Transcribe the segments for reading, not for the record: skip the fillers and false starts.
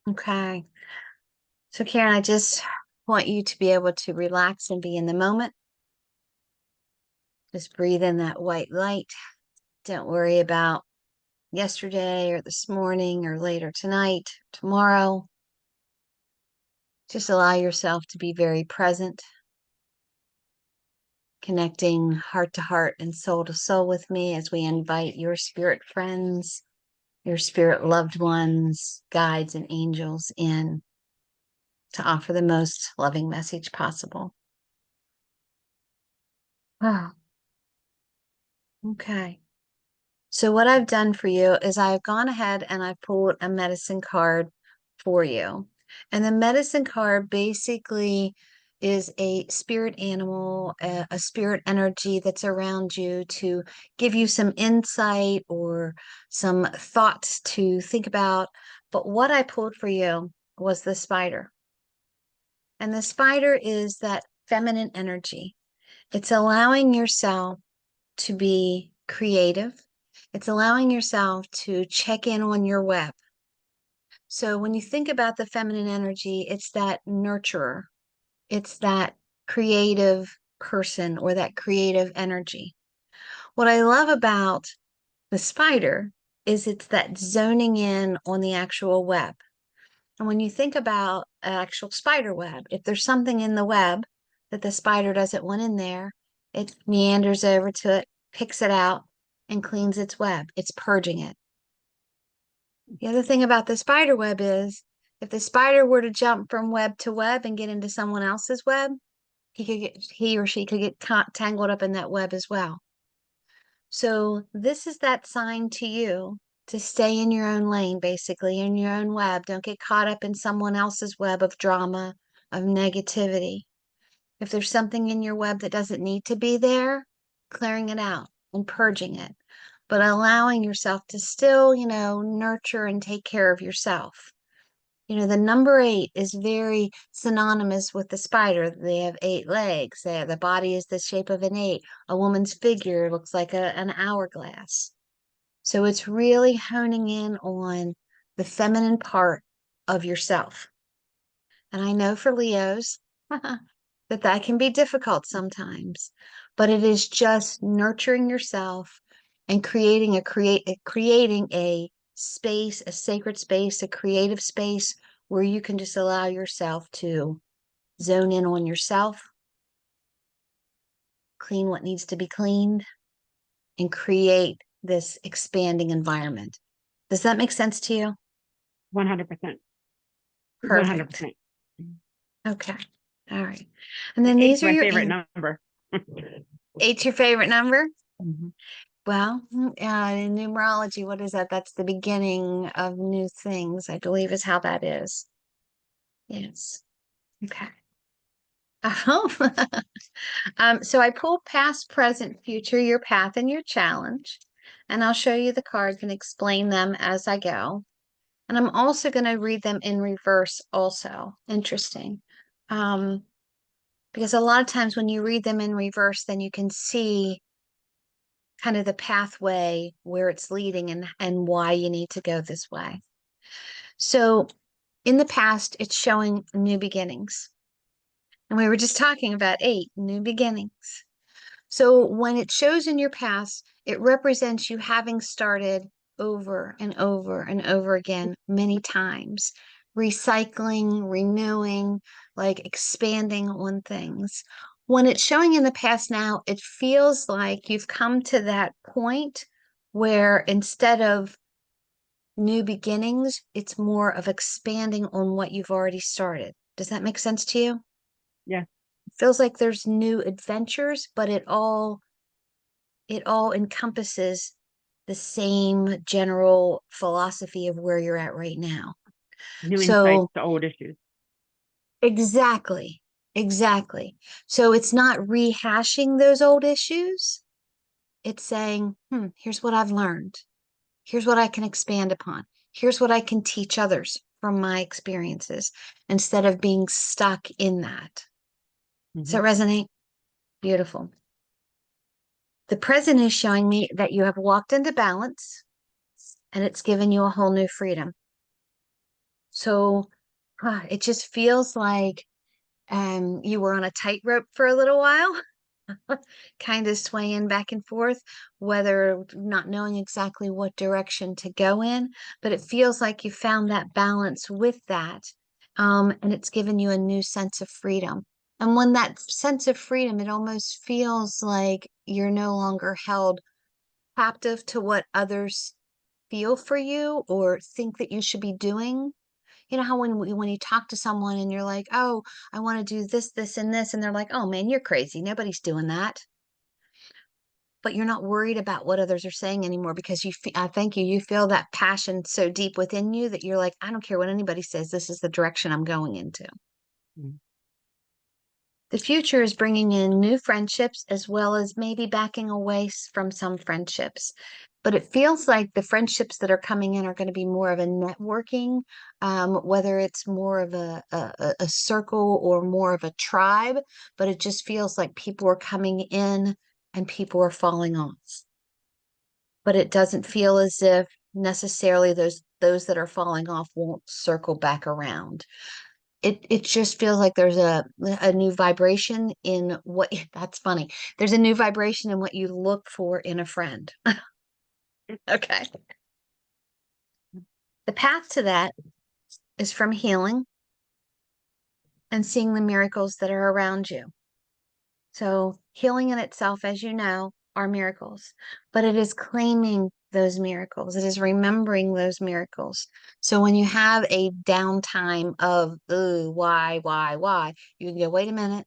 Okay. So, Karen, I just want you to be able to relax and be in the moment. Just breathe in that white light. Don't worry about yesterday or this morning or later tonight, tomorrow. Just allow yourself to be very present, connecting heart to heart and soul to soul with me as we invite your spirit friends, your spirit loved ones, guides, and angels in to offer the most loving message possible. Wow. Okay. So what I've done for you is I've gone ahead and I've pulled a medicine card for you. And the medicine card basically is a spirit animal, a spirit energy that's around you to give you some insight or some thoughts to think about. But what I pulled for you was the spider. And the spider is that feminine energy. It's allowing yourself to be creative. It's allowing yourself to check in on your web. So when you think about the feminine energy, it's that nurturer, it's that creative person or that creative energy. What I love about the spider is it's that zoning in on the actual web. And when you think about an actual spider web, if there's something in the web that the spider doesn't want in there, it meanders over to it, picks it out, and cleans its web. It's purging it. The other thing about the spider web is if the spider were to jump from web to web and get into someone else's web, he or she could get tangled up in that web as well. So this is that sign to you to stay in your own lane, basically, in your own web. Don't get caught up in someone else's web of drama, of negativity. If there's something in your web that doesn't need to be there, clearing it out and purging it, but allowing yourself to still, nurture and take care of yourself. The number 8 is very synonymous with the spider. They have 8 legs. The body is the shape of an 8. A woman's figure looks like an hourglass. So it's really honing in on the feminine part of yourself. And I know for Leos that can be difficult sometimes, but it is just nurturing yourself and creating a space, a sacred space, a creative space where you can just allow yourself to zone in on yourself, clean what needs to be cleaned, and create this expanding environment. Does that make sense to you? 100%. Perfect. 100%. Okay. All right. And then Eight's these are my your favorite number. 8's your favorite number? Mm-hmm. Well, in numerology, what is that? That's the beginning of new things, I believe is how that is. Yes. Okay. So I pulled past, present, future, your path, and your challenge. And I'll show you the cards and explain them as I go. And I'm also going to read them in reverse also. Interesting. Um, because a lot of times when you read them in reverse, then you can see kind of the pathway where it's leading and why you need to go this way. So in the past, it's showing new beginnings. And we were just talking about 8 new beginnings. So when it shows in your past, it represents you having started over and over and over again many times, recycling, renewing, like expanding on things. When it's showing in the past now, it feels like you've come to that point where instead of new beginnings, it's more of expanding on what you've already started. Does that make sense to you? Yeah. It feels like there's new adventures, but it all encompasses the same general philosophy of where you're at right now. New insights So to old issues. exactly, exactly. So it's not rehashing those old issues. It's saying, here's what I've learned. Here's what I can expand upon. Here's what I can teach others from my experiences instead of being stuck in that. Does Mm-hmm. that resonate? Beautiful. The present is showing me that you have walked into balance and it's given you a whole new freedom. So it just feels like you were on a tightrope for a little while, kind of swaying back and forth, whether not knowing exactly what direction to go in, but it feels like you found that balance with that. And it's given you a new sense of freedom. And when that sense of freedom, it almost feels like you're no longer held captive to what others feel for you or think that you should be doing. You know how when you talk to someone and you're like, "Oh, I want to do this, this, and this," and they're like, "Oh man, you're crazy. Nobody's doing that." But you're not worried about what others are saying anymore because thank you, you feel that passion so deep within you that you're like, "I don't care what anybody says. This is the direction I'm going into." Mm. The future is bringing in new friendships as well as maybe backing away from some friendships. But it feels like the friendships that are coming in are going to be more of a networking, whether it's more of a circle or more of a tribe. But it just feels like people are coming in and people are falling off. But it doesn't feel as if necessarily those that are falling off won't circle back around. It just feels like there's a new vibration in what that's funny. There's a new vibration in what you look for in a friend. Okay. The path to that is from healing and seeing the miracles that are around you. So healing in itself, as you know, are miracles, but it is claiming those miracles. It is remembering those miracles. So when you have a downtime of, ooh, why, you can go, wait a minute.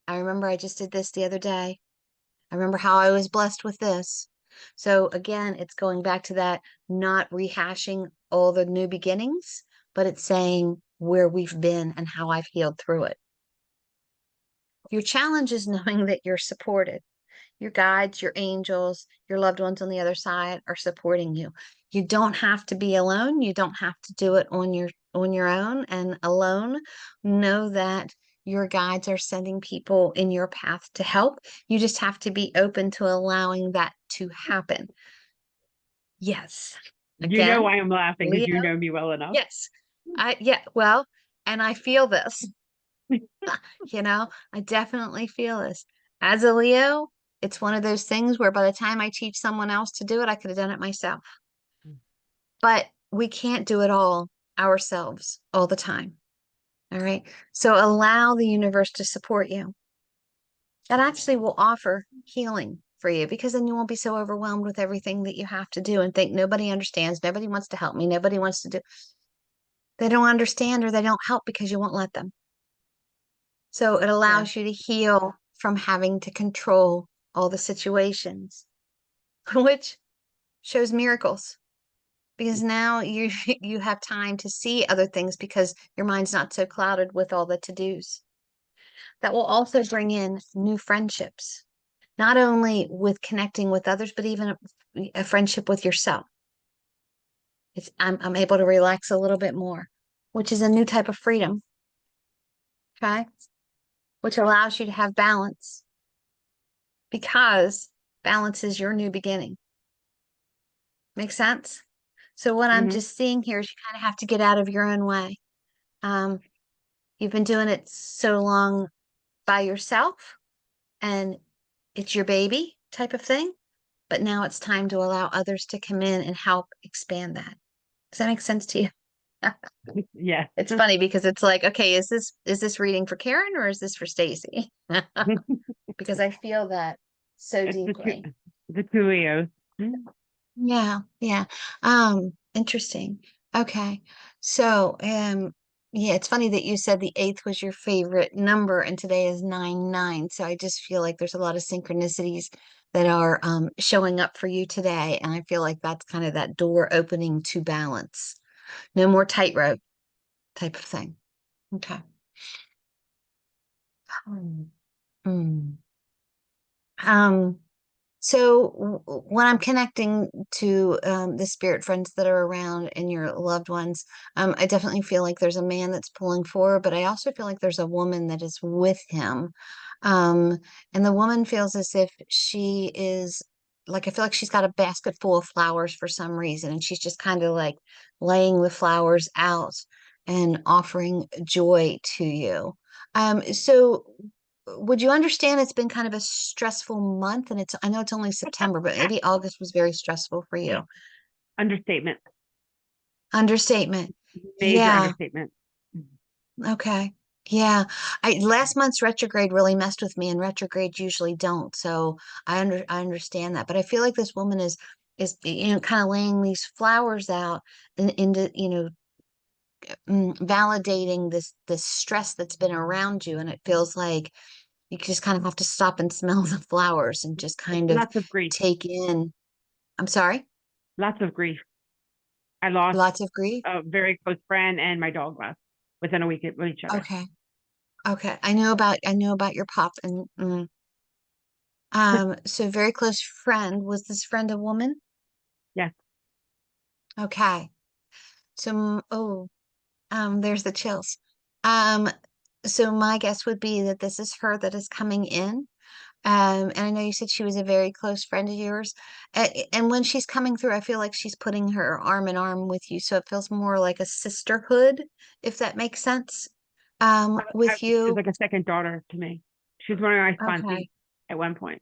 I remember I just did this the other day. I remember how I was blessed with this. So again, it's going back to that, not rehashing all the new beginnings, but it's saying where we've been and how I've healed through it. Your challenge is knowing that you're supported. Your guides, your angels, your loved ones on the other side are supporting you. You don't have to be alone. You don't have to do it on your own and alone. Know that your guides are sending people in your path to help. You just have to be open to allowing that to happen. Yes. You know Again, why I'm laughing because Leo, you know me well enough. yes. Well, and I feel this. I definitely feel this. As a Leo, it's one of those things where by the time I teach someone else to do it, I could have done it myself. But we can't do it all ourselves all the time. All right. So allow the universe to support you. That actually will offer healing for you because then you won't be so overwhelmed with everything that you have to do and think nobody understands, nobody wants to help me, nobody wants to do. They don't understand or they don't help because you won't let them. So it Yeah. allows you to heal from having to control all the situations, which shows miracles because now you you have time to see other things because your mind's not so clouded with all the to-dos. That will also bring in new friendships, not only with connecting with others, but even a friendship with yourself. I'm able to relax a little bit more, which is a new type of freedom. Okay. Which allows you to have balance because balance is your new beginning. Make sense? So what I'm Hmm. just seeing here is you kind of have to get out of your own way. Um, you've been doing it so long by yourself and it's your baby type of thing, but now it's time to allow others to come in and help expand that. Does that make sense to you? Yeah. It's funny because it's like, okay, is this reading for Karen or is this for Stacy? Because I feel that so It's deeply. the two Leos. Mm. Yeah, yeah. Interesting. Okay. So, yeah, it's funny that you said the eighth was your favorite number and today is 9-9. So I just feel like there's a lot of synchronicities that are showing up for you today. And I feel like that's kind of that door opening to balance. No more tightrope type of thing. Okay. Hmm. Hmm. Um, So when I'm connecting to the spirit friends that are around and your loved ones, I definitely feel like there's a man that's pulling forward, but I also feel like there's a woman that is with him. Um, and the woman feels as if she is like, I feel like she's got a basket full of flowers for some reason, and she's just kind of like laying the flowers out. and offering joy to you. So would you understand it's been kind of a stressful month, and I know it's only September, but maybe August was very stressful for you. Understatement. Understatement. Major Yeah. understatement. Okay. Yeah. Last month's retrograde really messed with me, and retrogrades usually don't. So I understand that. But I feel like this woman is kind of laying these flowers out and into, validating this stress that's been around you. And it feels like you just kind of have to stop and smell the flowers and just kind of Lots of grief. take in. I'm sorry, Lots of grief. I lost lots of grief. a very close friend and my dog left within a week of each other. Okay. Okay. I know about your pop and so very close friend. Was this friend a woman? Yes. Okay. So there's the chills. Um, so my guess would be that this is her that is coming in. And I know you said she was a very close friend of yours. And when she's coming through, I feel like she's putting her arm in arm with you. So it feels more like a sisterhood, if that makes sense. With She's you. like a second daughter to me. She's one of my Okay. sponsees at one point.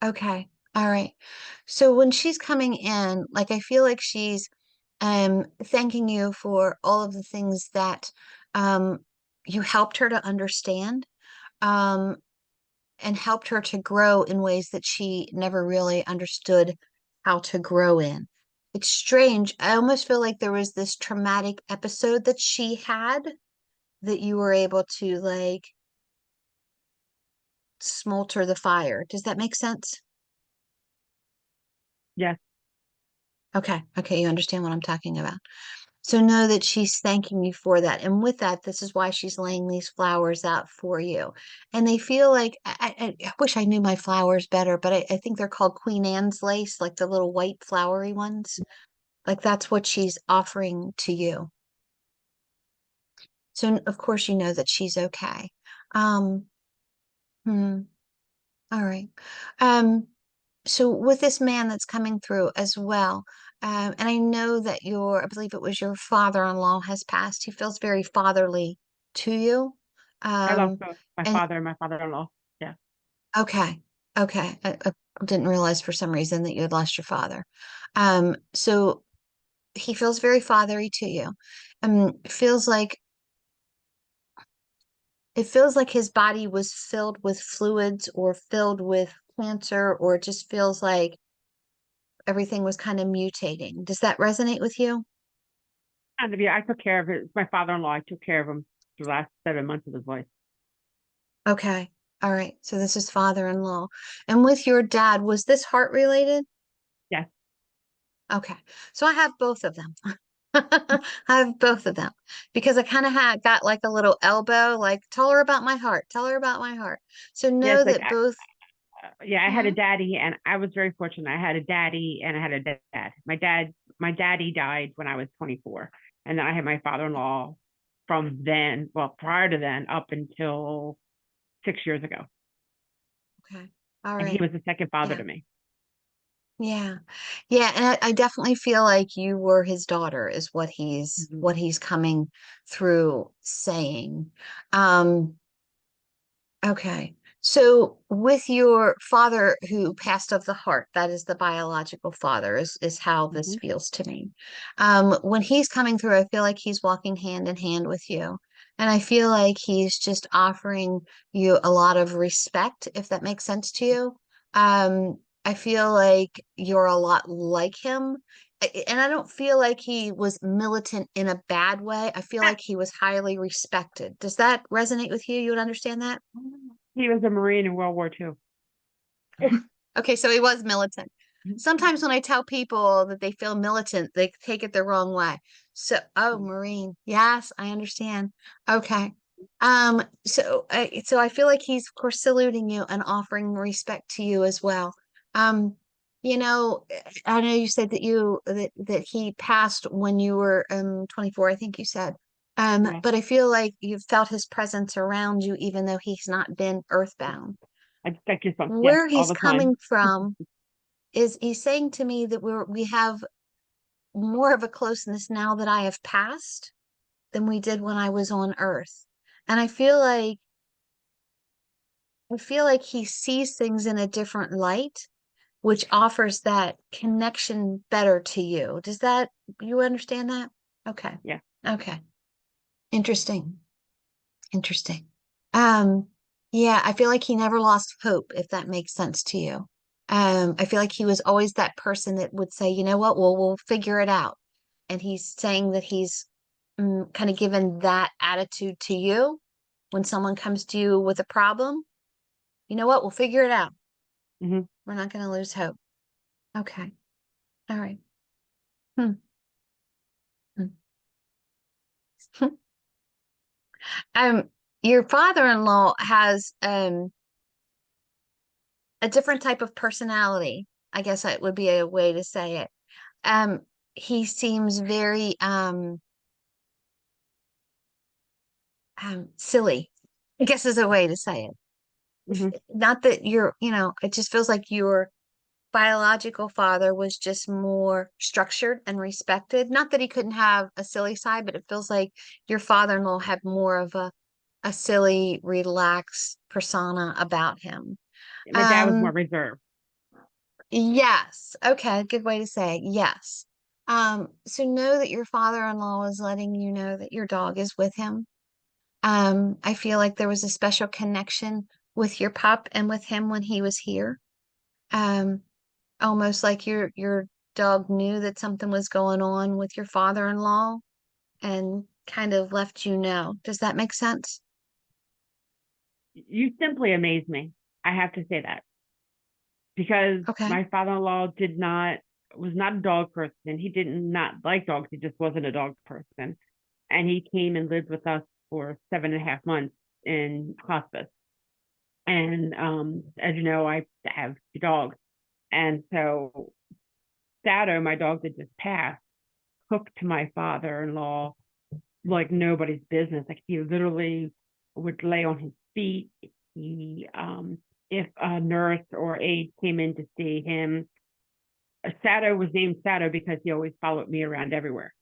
Okay. All right. So when she's coming in, like I feel like she's thanking you for all of the things that um you helped her to understand um and helped her to grow in ways that she never really understood how to grow in. It's strange. I almost feel like there was this traumatic episode that she had that you were able to like smolder the fire. Does that make sense? Yes. Okay. Okay, you understand what I'm talking about. So know that she's thanking you for that. And with that, this is why she's laying these flowers out for you. And they feel like I wish I knew my flowers better, but I think they're called Queen Anne's lace, like the little white flowery ones. Like that's what she's offering to you. So of course you know that she's okay. Um, hmm, all right. Um, so with this man that's coming through as well, and I know that I believe it was your father-in-law has passed. He feels very fatherly to you. I lost Um, both my and father and my father-in-law. Yeah. okay, okay. I didn't realize for some reason that you had lost your father. So he feels very fatherly to you. Feels like it feels like his body was filled with fluids or filled with cancer, or it just feels like everything was kind of mutating. Does that resonate with you? And yeah, I took care of it. It's my father-in-law. I took care of him the last 7 months of his life. Okay. All right. So this is father-in-law. And with your dad, was this heart related? Yes. Okay. So I have both of them. I have both of them because I kind of had got like a little elbow, like tell her about my heart, tell her about my heart. So Yes. know that both. Yeah, I had a Mhm. daddy, and I was very fortunate. I had a daddy, and I had a dad. My daddy died when I was 24, and then I had my father-in-law from then. Well, prior to then, up until 6 years ago, Okay. All and he right. was the second father Yeah. to me. Yeah. Yeah. And I definitely feel like you were his daughter is Mhm. what he's coming through saying. Um, Okay. So with your father who passed of the heart, that is the biological father, is how this Mhm. feels to me. When he's coming through, I feel like he's walking hand in hand with you. And I feel like he's just offering you a lot of respect, if that makes sense to you. I feel like you're a lot like him. And I don't feel like he was militant in a bad way. I feel Ah, like he was highly respected. Does that resonate with you? You would understand that? he was a Marine in World War II. Okay, so he was militant. Sometimes when I tell people that they feel militant, they take it the wrong way. So, oh, Marine. Yes, I understand. Okay. So I feel like he's of course saluting you and offering respect to you as well. Um, I know you said that he passed when you were 24, I think you said. Yeah, But I feel like you've felt his presence around you even though he's not been earthbound. I just got goosebumps. Yes, Where all he's the time. coming from is he's saying to me that we have more of a closeness now that I have passed. than we did when I was on Earth. And I feel like he sees things in a different light, which offers that connection better to you. Does that, you understand that? Okay. Yeah. Okay. Interesting. Interesting. Um, yeah, I feel like he never lost hope, if that makes sense to you. I feel like he was always that person that would say, you know what, we'll figure it out. And he's saying that he's kind of given that attitude to you when someone comes to you with a problem. You know what, we'll figure it out. Hmm. We're not going to lose hope. Okay. All right. Hmm. Hmm. Um, your father-in-law has a different type of personality. I guess that would be a way to say it. Um, he seems very silly, I guess is a way to say it. Hmm. Not that you're, it just feels like your biological father was just more structured and respected. Not that he couldn't have a silly side, but it feels like your father-in-law had more of a silly, relaxed persona about him. My dad was more Um, reserved. yes. Okay, good way to say it. Yes. So know that your father-in-law is letting you know that your dog is with him. I feel like there was a special connection with your pup and with him when he was here. Um, Almost like your dog knew that something was going on with your father-in-law and kind of let you know. Does that make sense? You simply amaze me. I have to say that because Okay. my father-in-law was not a dog person. He did not like dogs. He just wasn't a dog person. And he came and lived with us for 7.5 months in hospice. And as you know, I have 2 dogs. And so Sato, my dog that just passed, took to my father-in-law like nobody's business. Like he literally would lay on his feet. He if a nurse or aide came in to see him, Sato was named Sato because he always followed me around everywhere.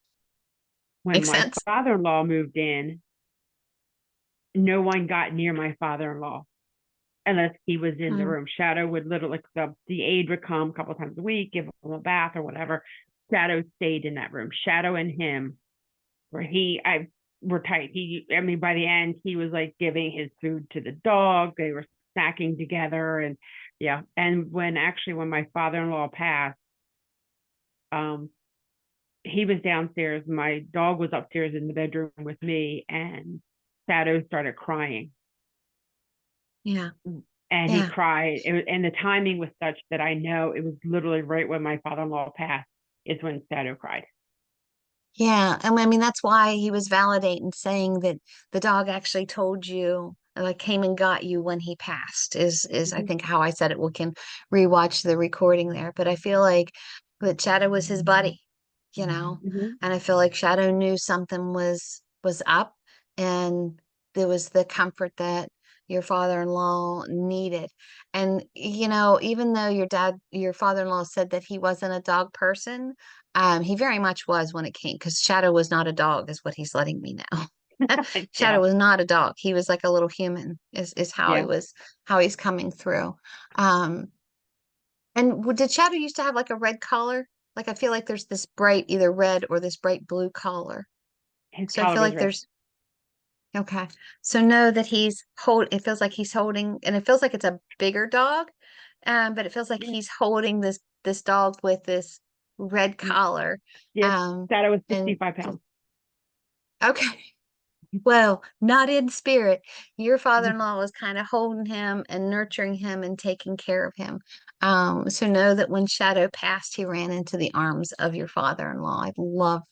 When Makes my sense. father-in-law moved in, no one got near my father-in-law unless he was in the Mm, room. Shadow would literally, the aide would come a couple of times a week, give him a bath or whatever. Shadow stayed in that room. Shadow and him, where were tight. I mean, by the end, he was like giving his food to the dog. They were snacking together, and yeah. And when my father-in-law passed, um, he was downstairs. My dog was upstairs in the bedroom with me, and Shadow started crying. yeah. And he Yeah. cried. And the timing was such that I know it was literally right when my father-in-law passed is when Shadow cried. Yeah, and I mean that's why he was validating saying that the dog actually told you, like came and got you when he passed is I Mm-hmm. think how I said it. We can rewatch the recording there, but I feel like that Shadow was his buddy, you know, Mm-hmm. and I feel like Shadow knew something was up, and there was the comfort that your father-in-law needed. And even though your father-in-law said that he wasn't a dog person, he very much was when it came, because Shadow was not a dog, is what he's letting me know. Shadow Yeah. was not a dog. He was like a little human, is Yeah. how he's coming through. Um, and did Shadow used to have like a red collar? Like I feel like there's this bright, either red or this bright blue collar. His So I collar feel was like red. there's okay. So know that it feels like he's holding, and it feels like it's a bigger dog. But it feels like Yeah. he's holding this dog with this red collar. Yes. Um, Shadow was and 65 pounds. okay. Well, not in spirit. Your father-in-law was kind of holding him and nurturing him and taking care of him. So know that when Shadow passed, he ran into the arms of your father-in-law. I love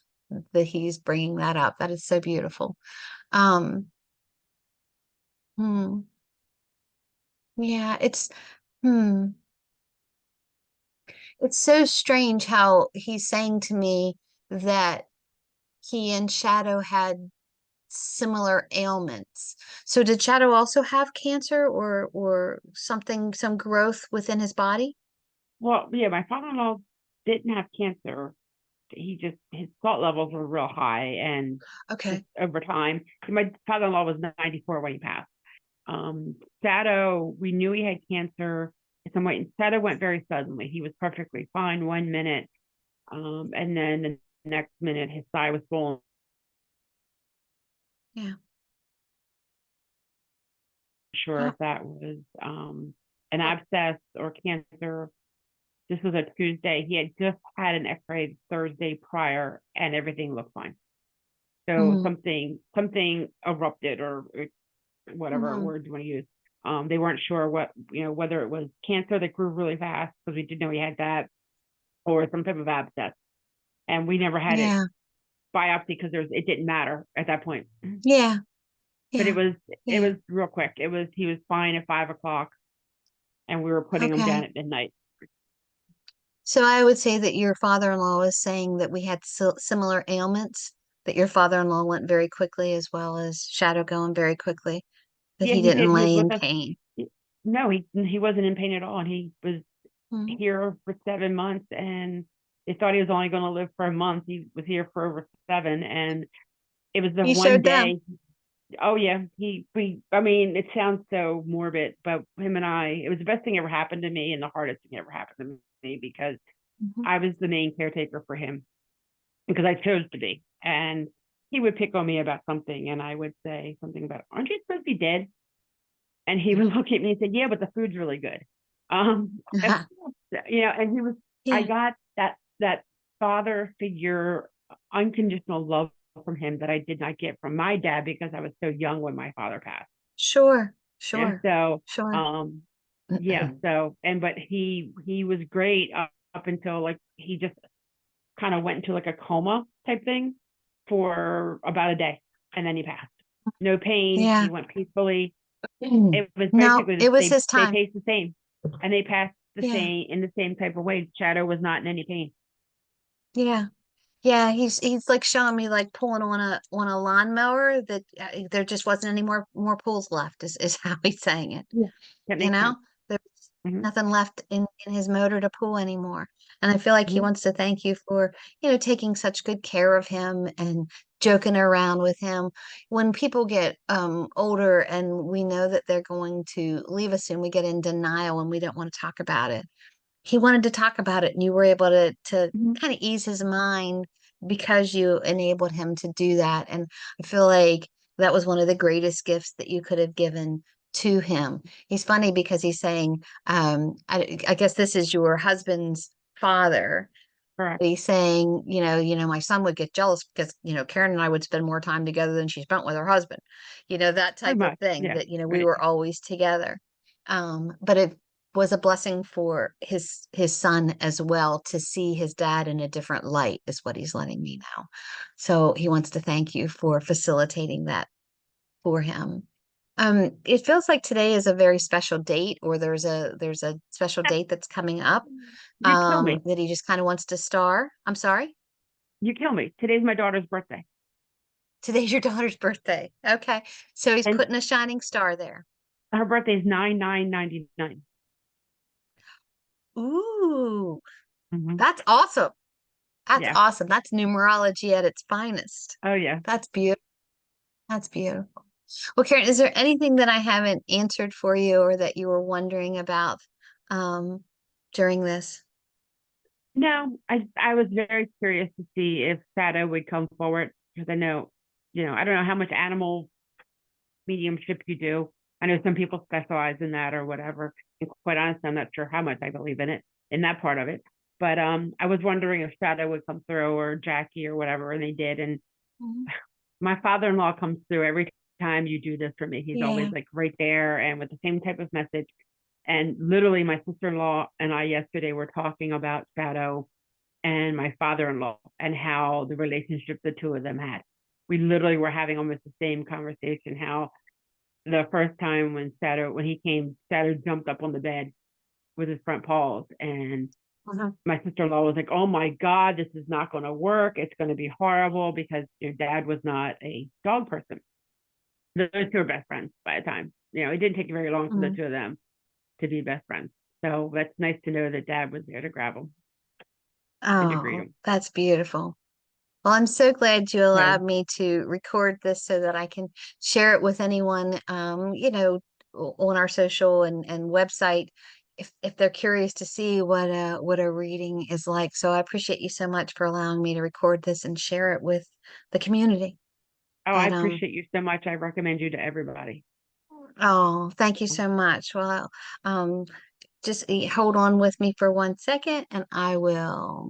that he's bringing that up. That is so beautiful. Um, hmm, yeah, hmm, it's so strange how he's saying to me that he and Shadow had similar ailments. So did Shadow also have cancer or something, some growth within his body? Well, yeah, my father-in-law didn't have cancer. his salt levels were real high, and just Okay. over time, my father-in-law was 94 when he passed. Sato, we knew he had cancer in some way, and Sato went very suddenly. He was perfectly fine 1 minute, and then the next minute his thigh was swollen. Yeah. Sure Oh, if that was an abscess or cancer. This was a Tuesday. He had just had an X-ray Thursday prior, and everything looked fine. So mhm, something erupted, or whatever mhm. word you want to use. They weren't sure whether it was cancer that grew really fast, because we did know he had that, or some type of abscess. And we never had it Yeah. biopsy because it didn't matter at that point. Yeah. But Yeah. it Yeah. was real quick. He was fine at 5 o'clock, and we were putting him down Okay. at midnight. So I would say that your father-in-law was saying that we had similar ailments, that your father-in-law went very quickly as well as Shadow going very quickly, that Yeah, he he did. didn't He was lay in with us. pain. No, he wasn't in pain at all, and he was Mhm. here for 7 months, and they thought he was only going to live for a month. He was here for over 7, and it was the You one showed them. day. Oh yeah, I mean, it sounds so morbid, but him and it was the best thing ever happened to me, and the hardest thing ever happened to me, because Mhm. I was the main caretaker for him, because I chose to be. And he would pick on me about something, and I would say something about, "Aren't you supposed to be dead?" And he would look at me and say, "Yeah, but the food's really good." And, and I Yeah. got that father figure, unconditional love from him that I did not get from my dad, because I was so young when my father passed. Sure. And Sure. so, Sure. yeah, but he was great up until, like, he just kind of went into like a coma type thing for about a day, and then he passed. No pain. Yeah. He went peacefully. Mm. It was No, basically it was they his they time. paced the same, and they passed the Yeah. same in the same type of way. Shadow was not in any pain. Yeah. Yeah, he's like showing me like pulling on a lawnmower that there just wasn't any more pulls left is how he's saying it. Yeah, that You makes know, sense. there's Hmm. nothing left in his motor to pull anymore. And I feel like he Hmm. wants to thank you for, taking such good care of him and joking around with him. When people get older and we know that they're going to leave us soon, we get in denial and we don't want to talk about it. He wanted to talk about it, and you were able to Hmm. kind of ease his mind because you enabled him to do that. And I feel like that was one of the greatest gifts that you could have given to him. He's funny because he's saying, I guess this is your husband's father. Correct. He's saying, my son would get jealous because, Karen and I would spend more time together than she spent with her husband. That Pretty type of much. thing Yeah. that, we Right. were always together. But it was a blessing for his son as well to see his dad in a different light, is what he's letting me know. So he wants to thank you for facilitating that for him. It feels like today is a very special date, or there's a special date that's coming up, You kill me. that he just kind of wants to star. I'm sorry. You kill me. Today's my daughter's birthday, Today's your daughter's birthday. Okay. So he's and putting a shining star there. her birthday is 9/9/99. Ooh, Mm-hmm. that's awesome. That's Yeah. awesome. That's numerology at its finest. Oh yeah. That's beautiful. That's beautiful. Well, Karen, is there anything that I haven't answered for you or that you were wondering about um, during this? No, I was very curious to see if Sato would come forward, because I know, I don't know how much animal mediumship you do. I know some people specialize in that or whatever. And quite honestly, I'm not sure how much I believe in that part of it. But I was wondering if Shadow would come through, or Jackie or whatever, and they did. And Mhm. my father-in-law comes through every time you do this for me. He's always Yeah. like right there and with the same type of message. And literally, my sister-in-law and I yesterday were talking about Shadow and my father-in-law, and how the relationship the two of them had. We literally were having almost the same conversation. How the first time when he came, Saturn jumped up on the bed with his front paws, and Mhm. my sister-in-law was like, "Oh my God, this is not going to work. It's going to be horrible," because your dad was not a dog person. Those two are best friends by the time. It didn't take very long for the Mhm. two of them to be best friends. So that's nice to know that dad was there to grab him. I did read Oh, them. that's beautiful. Well, I'm so glad you So, allowed me to record this so that I can share it with anyone, on our social and website if they're curious to see what a reading is like. So I appreciate you so much for allowing me to record this and share it with the community. oh, I But appreciate you so much. I recommend you to everybody. oh, thank you so much. Well, just hold on with me for 1 second and I will